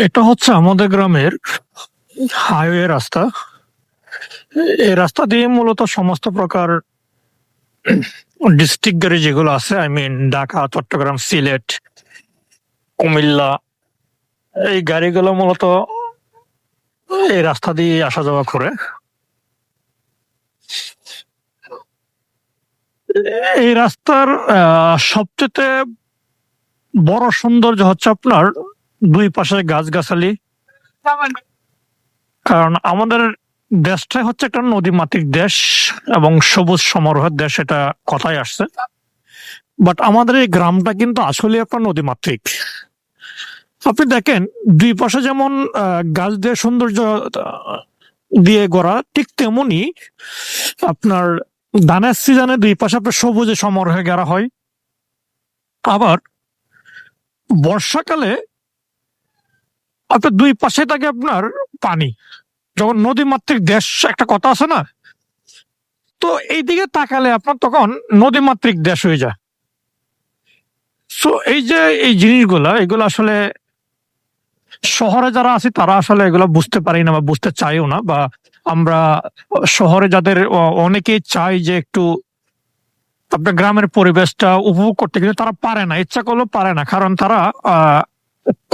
এটা হচ্ছে আমাদের গ্রামের হাইওয়ে রাস্তা। এই রাস্তা দিয়ে মূলত সমস্ত প্রকার ডিস্ট্রিক্ট গাড়ি যেগুলো আছে, ঢাকা, চট্টগ্রাম, সিলেট, কুমিল্লা, এই গাড়িগুলো মূলত এই রাস্তা দিয়ে আসা যাওয়া করে। এই রাস্তার সবচেয়ে বড় সৌন্দর্য হচ্ছে আপনার দুই পাশে গাছগাছালি। কারণ আমাদের দেশটাই হচ্ছে একটা নদীমাতৃক দেশ এবং সবুজ সমারোহের দেশ, এটা কথাই আসছে। বাট আমাদের এই গ্রামটা কিন্তু আসলে আপনার নদীমাতৃক। আপনি দেখেন দুই পাশে যেমন গাছ দিয়ে সৌন্দর্য দিয়ে গড়া, ঠিক তেমনি আপনার ধানের সিজনে দুই পাশে আপনার সবুজে সমারোহে ঘেরা হয়। আবার বর্ষাকালে আপনার দুই পাশে থাকে আপনার পানি। যখন নদীমাতৃক দেশ একটা কথা আছে না, তো এইদিকে তাকালে আপনার তখন নদীমাতৃক দেশ হয়ে যায়। সো এই যে এই জিনিসগুলা, এগুলো আসলে শহরে যারা আছি তারা আসলে এগুলো বুঝতে পারি না বা বুঝতে চাইও না। বা আমরা শহরে যাদের অনেকেই চাই যে একটু আপনার গ্রামের পরিবেশটা উপভোগ করতে, কিন্তু তারা পারে না, ইচ্ছা করলেও পারে না। কারণ তারা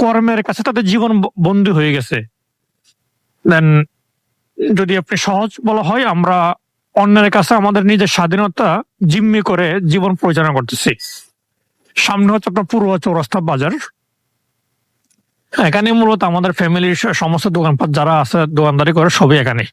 কর্মের কাছে তাদের জীবন বন্দী হয়ে গেছে। দেন যদি আপনি সহজ বলা হয়, আমরা অন্যের কাছে আমাদের নিজের স্বাধীনতা জিম্মি করে জীবন পরিচালনা করতেছি। সামনে হচ্ছে আপনার পূর্ব চৌরাস্তা বাজার। এখানে মূলত আমাদের ফ্যামিলির সমস্ত দোকানপাট যারা আছে, দোকানদারি করে, সবই এখানে।